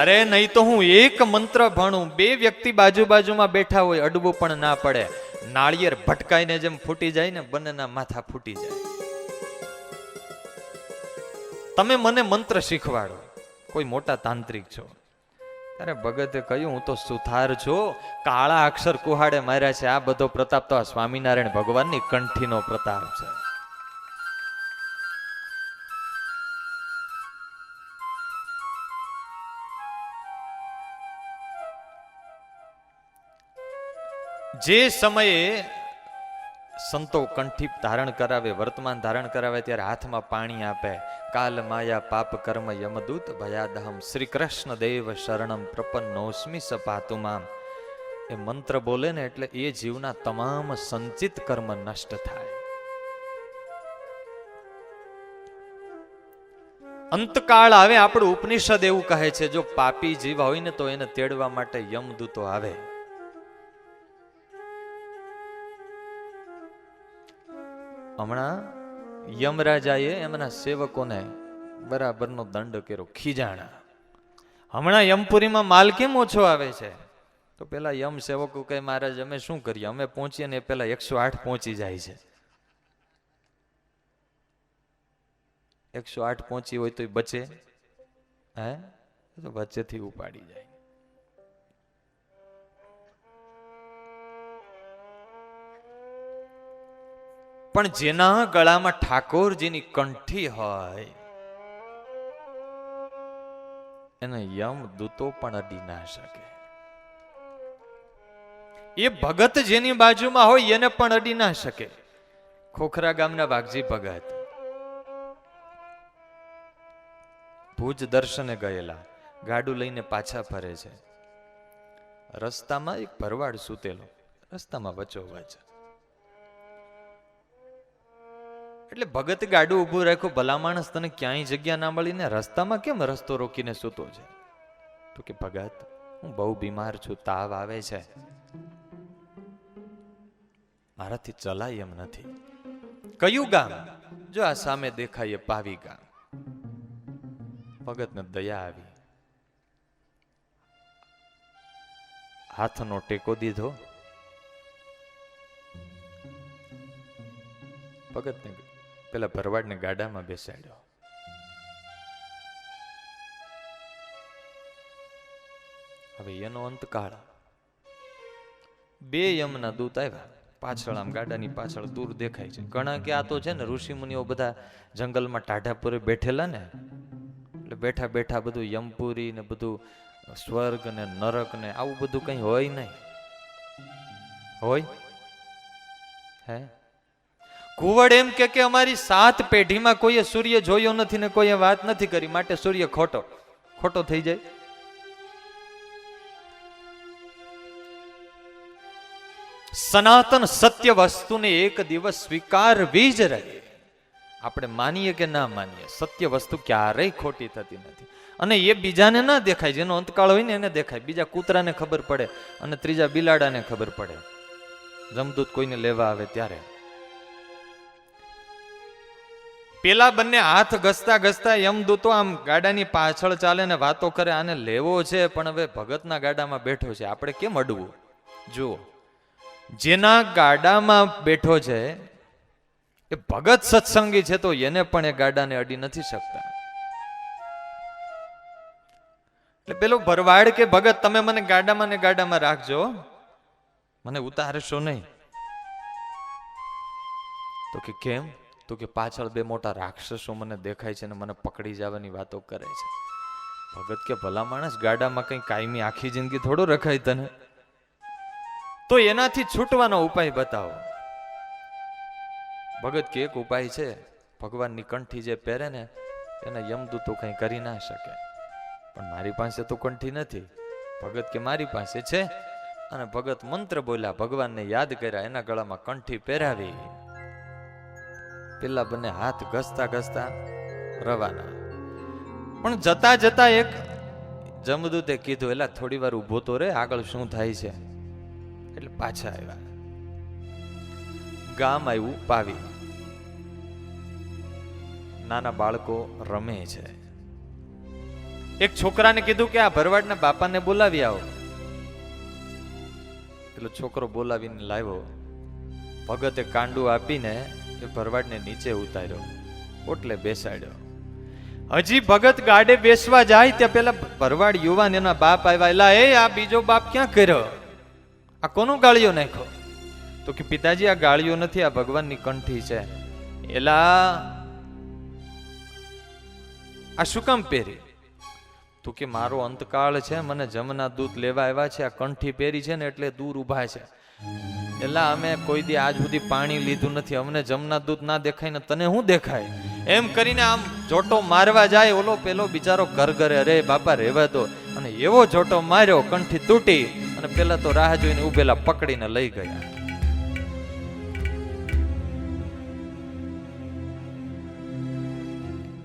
Speaker 1: અરે નહીં તો હું એક મંત્ર ભણું, 2 વ્યક્તિ બાજુમાં બેઠા હોય અડવું પણ ના પડે, નાળિયેર ભટકાઈને જેમ ફૂટી જાય ને બંનેના માથા ફૂટી જાય. તમે મને મંત્ર શીખવાડો, કોઈ મોટા તાંત્રિક છો. અરે ભગતે કહ્યું હું તો સુથાર છું, કાળા અક્ષર કુહાડે માર્યા છે. આ બધો પ્રતાપ તો આ સ્વામિનારાયણ ભગવાનની કંઠીનો પ્રતાપ છે. જે સમયે સંતો કંઠી ધારણ કરાવે, વર્તમાન ધારણ કરાવે ત્યારે હાથમાં પાણી આપે. કાલ માયા પાપ કર્મ યમદૂત ભયાદહમ શ્રી કૃષ્ણ દેવ શરણમ પ્રપન્નોસ્મિ સપાતુમામ. એ મંત્ર બોલે ને એટલે એ જીવના તમામ સંચિત કર્મ નષ્ટ થાય. અંતકાળ આવે. આપણું ઉપનિષદ એવું કહે છે જો પાપી જીવ હોય ને તો એને તેડવા માટે યમદૂતો આવે. હમણાં યમરાજાએ એમના સેવકોને બરાબરનો દંડ કર્યો, ખીજાણા. હમણાં યમપુરીમાં માલ કેમ ઓછો આવે છે? તો પેલા યમ સેવકો કહે મહારાજ અમે શું કરીએ, અમે પહોંચીએ ને પેલા 108 પહોંચી જાય છે. 108 પહોંચી હોય તો બચે? હે, તો વચ્ચેથી ઉપાડી જાય. પણ જેના ગળામાં ઠાકોરજીની કંઠી હોય એને યમ દૂતો પણ અડી ના શકે. એ ભગત જેની બાજુમાં હોય એને પણ અડી ના શકે. ખોખરા ગામના વાઘજી ભગત ભુજ દર્શને ગયેલા, ગાડું લઈને પાછા ફરે છે. રસ્તામાં એક ભરવાડ સૂતેલો, રસ્તામાં વચ્ચોવચ. એટલે ભગત ગાડું ઊભું રાખ્યું. ભલા માણસ, તને ક્યાંય જગ્યા ના મળીને રસ્તામાં કેમ રસ્તો રોકીને સૂતો છે? તો કે ભગત, હું બહુ બીમાર છું, તાવ આવે છે, મારાથી ચલાય એમ નથી. કયું ગામ? જો આ સામે દેખાય પાવી ગામ. ભગતને દયા આવી, હાથનો ટેકો દીધો. ભગતને પેલા ભરવાડને ગાડામાં બેસાડ્યો. હવે એનો અંતકાળ. બે યમના દૂત આવ્યા. પાછળ આમ ગાડાની પાછળ દૂર દેખાય છે. ઘણા કે આ તો છે ને ઋષિ મુનિઓ બધા જંગલમાં ટાઢાપુરે બેઠેલા ને, એટલે બેઠા બેઠા બધું યમપુરી ને બધું સ્વર્ગ ને નરક ને આવું બધું કઈ હોય નહીં. હોય હે? કુંવર એમ કે અમારી 7 પેઢીમાં કોઈએ સૂર્ય જોયો નથી ને કોઈએ વાત નથી કરી, માટે સૂર્ય ખોટો ખોટો થઈ જાય. સનાતન સત્ય વસ્તુને એક દિવસ સ્વીકારવી જ રહી. આપણે માનીએ કે ના માનીએ, સત્ય વસ્તુ ક્યારેય ખોટી થતી નથી. અને એ બીજાને ના દેખાય, જેનો અંતકાળ હોય ને એને દેખાય. બીજા કૂતરાને ખબર પડે અને ત્રીજા બિલાડાને ખબર પડે, જમદૂત કોઈને લેવા આવે ત્યારે. પેલા બંને હાથ ઘસતા ઘસતા યમદૂતો આમ ગાડાની પાછળ ચાલે ને વાતો કરે, આને લેવો છે પણ હવે ભગતના ગાડામાં બેઠો છે, આપણે કેમ અડવું? જુઓ, જેના ગાડામાં બેઠો છે એ ભગત સત્સંગી છે, તો એને પણ એ ગાડાને અડી નથી શકતા. એટલે પેલો ભરવાડ કે ભગત, તમે મને ગાડામાં ને ગાડામાં રાખજો, મને ઉતારશો નહીં. તો કે કેમ? તો કે પાછળ 2 મોટા રાક્ષસો મને દેખાય છે ને મને પકડી જવાની વાતો કરે છે. ભગત કે ભલા માણસ, ગાડામાં કઈ કાયમી આખી જિંદગી થોડો રખાય તને, તો એનાથી છૂટવાનો ઉપાય બતાવો. ભગત કે એક ઉપાય છે, ભગવાનની કંઠી જે પહેરે ને એને યમદૂતો કઈ કરી ના શકે, પણ મારી પાસે તો કંઠી નથી. ભગત કે મારી પાસે છે. અને ભગત મંત્ર બોલ્યા, ભગવાનને યાદ કર્યા, એના ગળામાં કંઠી પહેરાવી. પેલા બંને હાથ ઘસતા ઘસતા રવાના. પણ જતા જતા એક જમદૂતે કીધું, એલા થોડી વાર ઊભો તો રે, આગળ શું થાય છે. એટલે પાછા આવ્યા. ગામ આવ્યું પાવી. નાના બાળકો રમે છે. એક છોકરાને કીધું કે આ ભરવાડના બાપાને બોલાવી આવો. પેલો છોકરો બોલાવીને લાવ્યો. ભગતે કાંડું આપીને એ ભરવાડને નીચે ઉતાર્યો, ઓટલે બેસાડ્યો. હજી ભગત ગાડે બેસવા જાય ત્યાં પેલા ભરવાડ યુવાન એના બાપ આવ્યા. એલા એ આ બીજો બાપ ક્યાં કર્યો? આ કોનો ગાળિયો નાખ્યો? તો કે પિતાજી, આ ગાળિયો નથી, આ ભગવાનની કંઠી છે. એલા આ શું કામ પહેરી? તો કે મારો અંતકાળ છે, મને જમના દૂત લેવા આવ્યા છે, આ કંઠી પહેરી છે ને એટલે દૂર ઉભા છે. એલા અમે કોઈ દી આજ સુધી પાણી લીધું નથી, અમને જમના દૂત ના દેખાય ને તને શું દેખાય? એમ કરીને આમ જોટો મારવા જાય. ઓલો પેલો બિચારો ઘરે, અરે બાપા રહેવા દો. અને એવો જોટો માર્યો, કંઠી તૂટી અને પેલા તો રાહ જોઈને ઉભેલા પકડીને લઈ ગયા.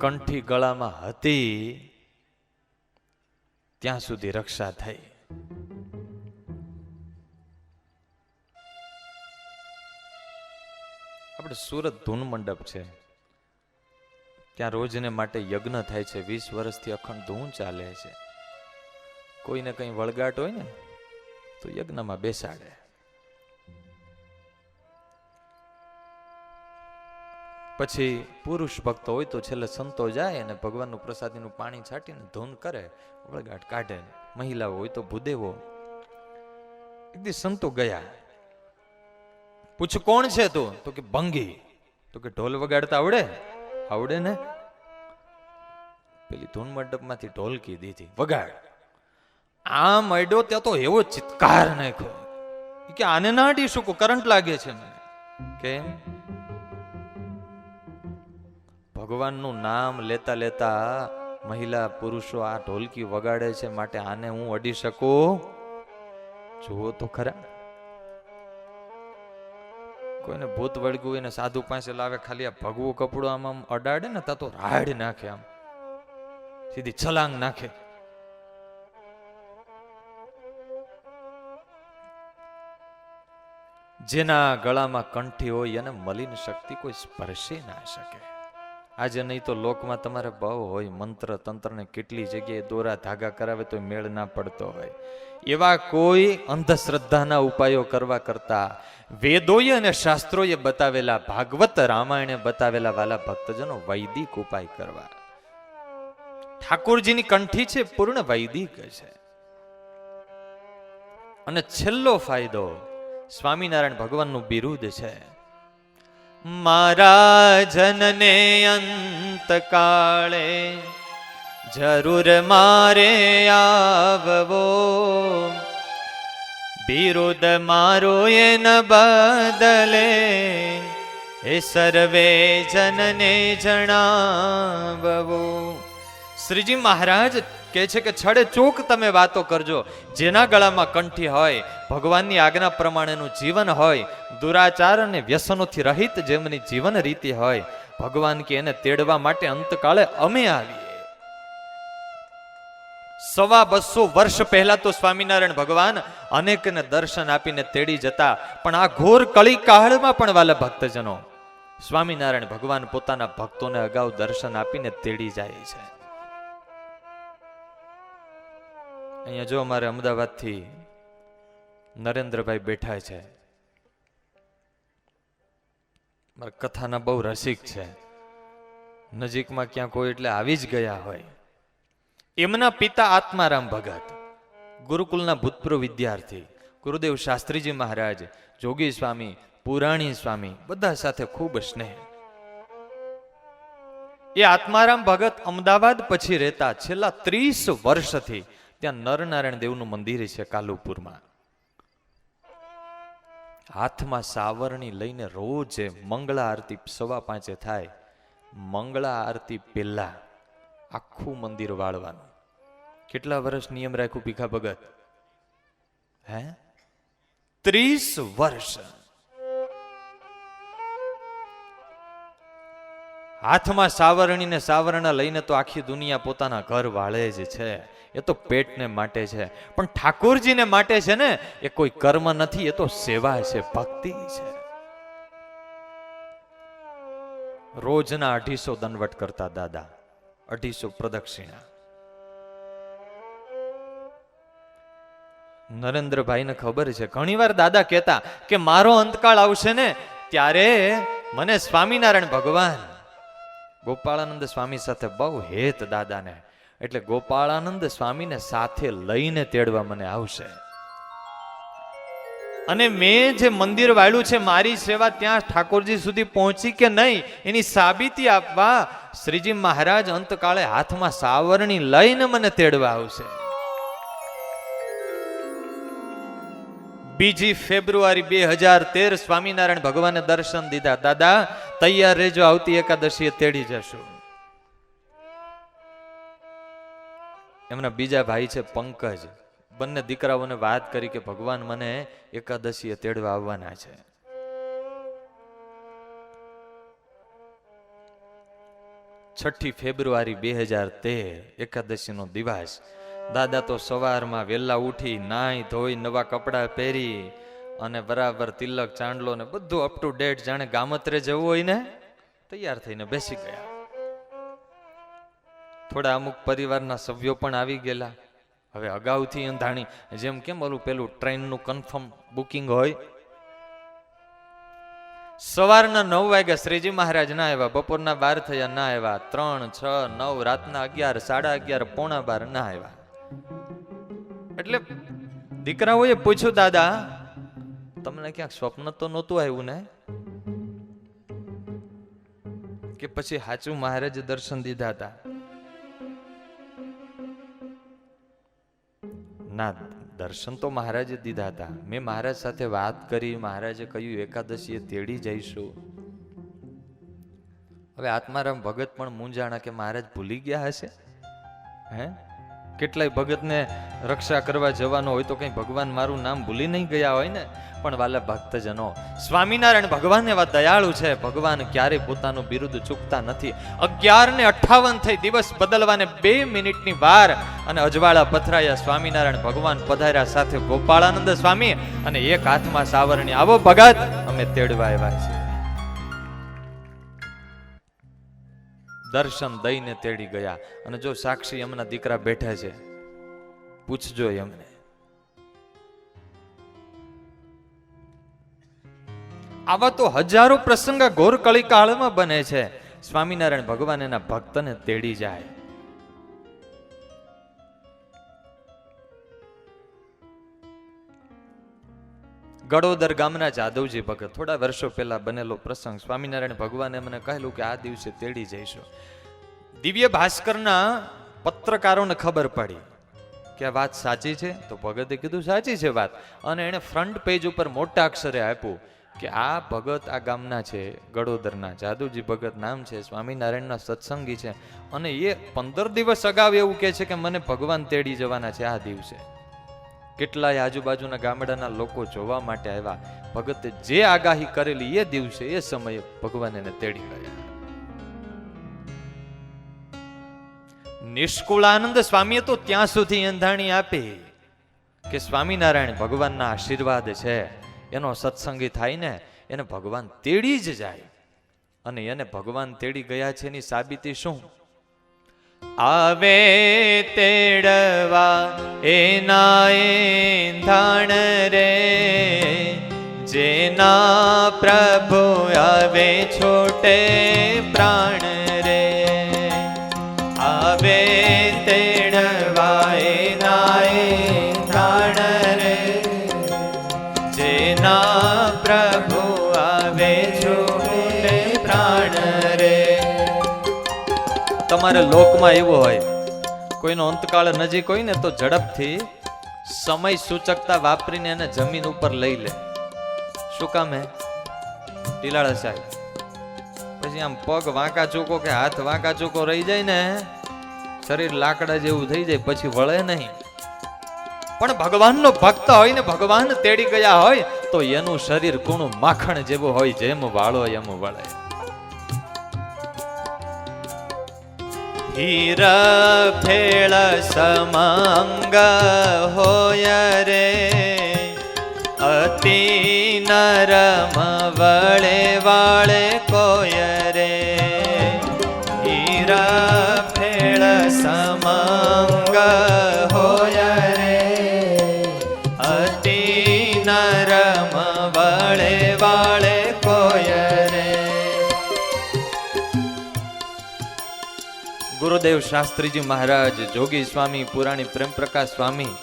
Speaker 1: કંઠી ગળામાં હતી ત્યાં સુધી રક્ષા થઈ. આપણે સુરત ધૂન મંડપ છે, ત્યાં રોજને માટે યજ્ઞ થાય છે. 20 વર્ષથી અખંડ ધૂન ચાલે છે. કોઈને કઈ વળગાટ હોય ને તો યજ્ઞમાં બેસાડે. પછી પુરુષ ભક્તો હોય તો છેલ્લે સંતો જાય અને ભગવાનનું પ્રસાદીનું પાણી છાંટીને ધૂન કરે, વળગાટ કાઢે. મહિલાઓ હોય તો ભૂદેવો. એક દિવસ સંતો ગયા. પૂછ કોણ છે તું? તો કે ભંગી. તો કે ઢોલ વગાડતા આવડે? આવડે ને. પેલી ધૂન મંડપમાંથી ઢોલકી દીધી, વગાડ. આમ અડ્યો ત્યાં તો એવો ચિત્કાર નાખ્યો કે આને ના અડી શકું, કરંટ લાગે છે મને. કેમ? ભગવાનનું નામ લેતા લેતા મહિલા પુરુષો આ ઢોલકી વગાડે છે, માટે આને હું અડી શકું? જુઓ તો ખરા. કોઈને ભૂત વળગ્યું એને સાધુ પાસે લાવે, ખાલી આ ભગવું કપડું આમ આમ અડાડે ને તા તો રાડ નાખે, આમ સીધી છલાંગ નાખે. જેના ગળામાં કંઠી હોય એને મલિન શક્તિ કોઈ સ્પર્શી ના શકે. આજે નહીં તો લોકમાં તમારે બહુ હોય, મંત્ર તંત્ર ને કેટલી જગ્યાએ દોરા ધાગા કરાવે તો મેળ ના પડતો હોય. એવા કોઈ અંધશ્રદ્ધાના ઉપાયો કરવા કરતા વેદોએ અને શાસ્ત્રોએ બતાવેલા, ભાગવત રામાયણે બતાવેલા વાલા ભક્તજનો વૈદિક ઉપાય કરવા. ઠાકોરજીની કંઠી છે પૂર્ણ વૈદિક છે. અને છેલ્લો ફાયદો સ્વામિનારાયણ ભગવાનનું બિરુદ છે, મારા જનને અંતકાળે જરૂર મારે આવવો, બિરુદ મારો એન બદલે એ સર્વે જનને જણાવવો. શ્રીજી મહારાજ કહે છે કે છડે ચોક તમે વાતો કરજો. જેના ગળામાં કંઠી હોય, ભગવાનની આજ્ઞા પ્રમાણેનું જીવન હોય, દુરાચાર અને વ્યસનોથી રહિત જેમની જીવન રીતિ હોય, ભગવાન કે એને તેડવા માટે અંતકાળે અમે આવીએ. 250 વર્ષ પહેલા તો સ્વામિનારાયણ ભગવાન અનેકને દર્શન આપીને તેડી જતા, પણ આ ઘોર કળી કાળમાં પણ વાલા ભક્તજનો સ્વામિનારાયણ ભગવાન પોતાના ભક્તોને અગાઉ દર્શન આપીને તેડી જાય છે. અહીંયા જો અમારે અમદાવાદથી નરેન્દ્રભાઈ બેઠા છે, મારા કથાના બહુ રસિક છે, નજીકમાં ક્યાં કોઈ એટલે આવી જ ગયા હોય. એમના પિતા આત્મારામ ભગત ગુરુકુલના ભૂતપૂર્વ વિદ્યાર્થી, ગુરુદેવ શાસ્ત્રીજી મહારાજ, જોગી સ્વામી, પુરાણી સ્વામી, બધા સાથે ખૂબ સ્નેહ. એ આત્મારામ ભગત અમદાવાદ પછી રહેતા છેલ્લા 30 વર્ષથી ત્યાં નરનારાયણ દેવનું મંદિર છે કાલુપુરમાં. હાથમાં સાવરણી લઈને રોજ મંગળા આરતી 5:15 થાય, મંગળા આરતી પહેલા આખું મંદિર વાળવાનું. કેટલા વર્ષ નિયમ રાખ્યું ભીખા ભગત? 30 વર્ષ. હાથમાં સાવરણી ને સાવરણા લઈને તો આખી દુનિયા પોતાના ઘર વાળે જ છે. એ તો પેટને માટે છે, પણ ઠાકોરજીને માટે છે ને, એ કોઈ કર્મ નથી, એ તો સેવા છે, ભક્તિ છે. રોજના 250 દંડવટ કરતા દાદા, 250 પ્રદક્ષિણા. નરેન્દ્રભાઈને ખબર છે, ઘણીવાર દાદા કહેતા કે મારો અંતકાળ આવશે ને ત્યારે મને સ્વામિનારાયણ ભગવાન, ગોપાળાનંદ સ્વામી સાથે બહુ હેત દાદાને, એટલે ગોપાળાનંદ સ્વામીને સાથે લઈને તેડવા મને આવશે. અને મેં જે મંદિર વાળ્યું છે, મારી સેવા ત્યાં ઠાકોરજી સુધી પહોંચી કે નહીં એની સાબિતી આપવા શ્રીજી મહારાજ અંતકાળે હાથમાં સાવરણી લઈને મને તેડવા આવશે. 2 ફેબ્રુઆરી 2013 સ્વામિનારાયણ ભગવાને દર્શન દીધા. દાદા તૈયાર રહેજો, આવતી એકાદશીએ તેડી જશું. એમના બીજા ભાઈ છે પંકજ, બંને દીકરાઓને વાત કરી કે ભગવાન મને એકાદશીએ તેડવા આવવાના છે. છઠ્ઠી ફેબ્રુઆરી 2013 એકાદશીનો દિવસ. દાદા તો સવારમાં વહેલા ઉઠી, નાઈ ધોઈ, નવા કપડા પહેરી અને બરાબર તિલક ચાંદલો ને બધું અપ ટુ ડેટ, જાણે ગામત્રે જવું હોય ને તૈયાર થઈને બેસી ગયા. થોડા અમુક પરિવારના સભ્યો પણ આવી ગયેલા. હવે અગાઉથી અંધાણી, જેમ કેમ ઓલું પેલું ટ્રેનનું કન્ફર્મ બુકિંગ હોય. સવારના 9 વાગ્યા શ્રીજી મહારાજ ના આવ્યા, બપોરના 12 થયા ના આવ્યા, 3, 6, 9, રાતના 11, 11:30, 11:45 ના આવ્યા. એટલે દીકરાઓએ પૂછ્યું, દાદા તમને ક્યાંક સ્વપ્ન તો નહોતું આવ્યું ને? કે પછી હાચું મહારાજે દર્શન દીધા હતા? ના, દર્શન તો મહારાજે દીધા હતા. મેં મહારાજ સાથે વાત કરી, મહારાજે કહ્યું એકાદશીએ તેડી જઈશું. હવે આત્મારામ ભગત પણ મૂંઝાણા કે મહારાજ ભૂલી ગયા હશે. કેટલાય ભગતને રક્ષા કરવા જવાનો હોય તો કઈ ભગવાન મારું નામ ભૂલી નહીં ગયા હોય ને. પણ વાલા ભક્તજનો, સ્વામિનારાયણ ભગવાન એવા દયાળુ છે. ભગવાન ક્યારેય પોતાનું બિરુદ ચૂકતા નથી. 11:58 થઈ, દિવસ બદલવાને 2 મિનિટની વાર, અને અજવાળા પથરાયા. સ્વામિનારાયણ ભગવાન પધાર્યા, સાથે ગોપાળાનંદ સ્વામી, અને એક હાથમાં સાવરણી. આવો ભગત, અમે તેડવા આવ્યા છીએ. દર્શન દઈને તેડી ગયા. અને જો સાક્ષી એમના દીકરા બેઠા છે, પૂછજો એમને. આવા તો હજારો પ્રસંગ ઘોર કળીકાળમાં બને છે. સ્વામિનારાયણ ભગવાન એના ભક્તને તેડી જાય. ગડોદર ગામના જાદવજી ભગત, થોડા વર્ષો પહેલા બનેલો પ્રસંગ. સ્વામિનારાયણ ભગવાને મને કહેલું કે આ દિવસે તેડી જઈશું. દિવ્ય ભાસ્કરના પત્રકારોને ખબર પડી કે આ વાત સાચી છે, તો ભગતે કીધું સાચી છે વાત. અને એને ફ્રન્ટ પેજ ઉપર મોટા અક્ષરે આપ્યું કે આ ભગત આ ગામના છે, ગડોદરના જાદવજી ભગત નામ છે, સ્વામિનારાયણના સત્સંગી છે, અને એ 15 દિવસ અગાઉ એવું કહે છે કે મને ભગવાન તેડી જવાના છે આ દિવસે. કેટલાય આજુબાજુના ગામડાના લોકો જોવા માટે આવ્યા. ભગતે જે આગાહી કરેલી એ દિવસે એ સમયે ભગવાન એને તેડી ગયા. નિષ્કુળાનંદ સ્વામીએ તો ત્યાં સુધી એંધાણી આપી કે સ્વામિનારાયણ ભગવાનના આશીર્વાદ છે, એનો સત્સંગી થાય ને એને ભગવાન તેડી જ જાય. અને એને ભગવાન તેડી ગયા છે એની સાબિતી શું? આવે તેડવા એના એંધાણ રે, જેના પ્રભુ આવે છોટે પ્રાણ રે. આવે તેડવા એના એંધાણ રે, જેના પ્રભુ આવે છોટે પ્રાણ રે. તમારે લોકમાં એવું હોય, કોઈનો અંતકાળ નજીક હોય ને તો ઝડપથી સમય સૂચકતા વાપરીને એને જમીન ઉપર લઈ લે. શું કામ હે ટીલાળા સાહેબ? પછી આમ પગ વાંકા ચૂકો કે હાથ વાંકા ચૂકો રહી જાય ને, શરીર લાકડા જેવું થઈ જાય, પછી વળે નહીં. પણ ભગવાનનો ભક્ત હોય ને ભગવાન તેડી ગયા હોય તો એનું શરીર કૂણું માખણ જેવું હોય, જેમ વાળો એમ વળે. હીરા ફેળ સમંગ હોય રે, અતિ નરમ વળે વાળે કોય રે. હીરા ફેળ સમંગ હોય રે, અતિ નરમ વળે વાળે કોય રે. ગુરુદેવ શાસ્ત્રીજી મહારાજ, જોગી સ્વામી, પુરાણી પ્રેમ પ્રકાશ સ્વામી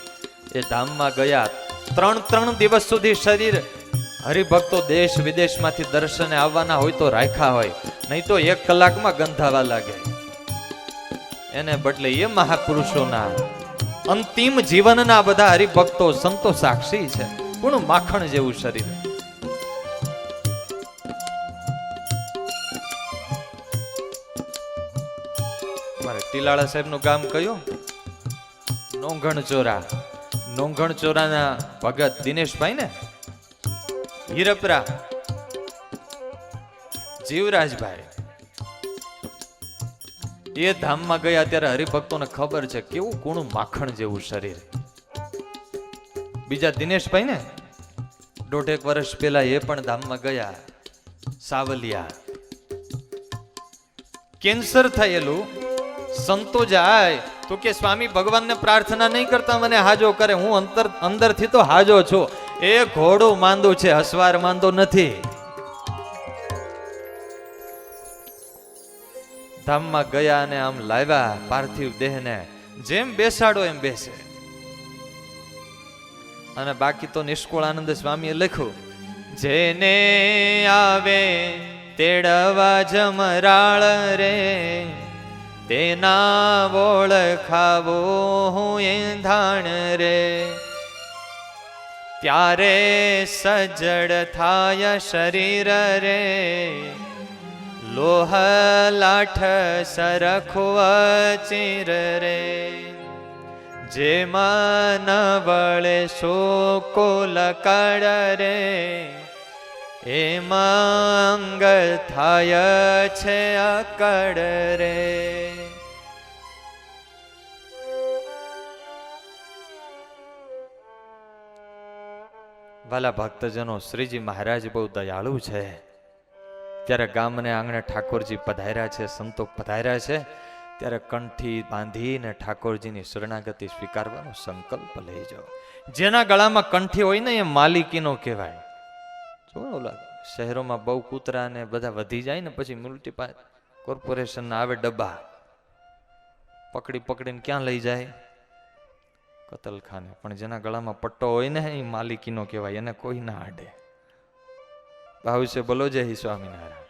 Speaker 1: એ ધામમાં ગયા. 3 દિવસ સુધી શરીર હરિભક્તો દેશ વિદેશમાંથી દર્શને આવવાના હોય તો રાખ્યા હોય, નહીં તો 1 કલાકમાં ગંધાવા લાગે. એને બદલે એ મહાપુરુષોના અંતિમ જીવનના બધા હરિભક્તો સંતો સાક્ષી છે. કોણ માખણ જેવું શરીર. મારે ટીલાળા સાહેબ નું ગામ કયું? નોંઘણચોરા. નોંઘણચોરાના ભગત દિનેશભાઈ ને હીરપરા જીવરાજભાઈ એ ધામમાં ગયા ત્યારે હરિભક્તોને ખબર છે કેવું કૂણું માખણ જેવું શરીર. બીજા દિનેશભાઈ ને 1.5 વર્ષ પહેલા એ પણ ધામમાં ગયા. સાવલિયા કેન્સર થયેલું. સંતો જાય તો કે સ્વામી ભગવાનને પ્રાર્થના નહીં કરતા મને હાજો કરે, હું અંદરથી તો હાજો છું. એ ઘોડું માંદું છે, હસવાર માંદો નથી. ધામમાં ગયા અને આમ લાવ્યા પાર્થિવ દેહને, જેમ બેસાડો એમ બેસે. અને બાકી તો નિષ્કુળાનંદ સ્વામીએ લખ્યું, જેને આવે તેડવા જમરાળ રે, તેના ઓળખાવો હું એંધાણ રે. ત્યારે સજ્જડ થાય શરીર રે, લોહ લાઠ સરખું ચીર રે. જેમાં ન વળે શોકોલ કળ રે એમાં અંગ થાય છે અકડ રે. વાલા ભક્તજનો, શ્રીજી મહારાજ બહુ દયાળુ છે. ત્યારે ગામને આંગણે ઠાકોરજી પધાર્યા છે, સંતો પધાર્યા છે, ત્યારે કંઠી બાંધીને ઠાકોરજીની શરણાગતિ સ્વીકારવાનો સંકલ્પ લઈ જાઓ. જેના ગળામાં કંઠી હોય ને એ માલિકીનો કહેવાય. જો ઓલા શહેરોમાં બહુ કૂતરા ને બધા વધી જાય ને પછી મ્યુનિસિપલ કોર્પોરેશન આવે ડબ્બા પકડી પકડીને ક્યાં લઈ જાય? કતલખાને. પણ જેના ગળામાં પટ્ટો હોય ને એ માલિકીનો કહેવાય, એને કોઈ ના આડે. ભાવ છે બોલો જય સ્વામિનારાયણ.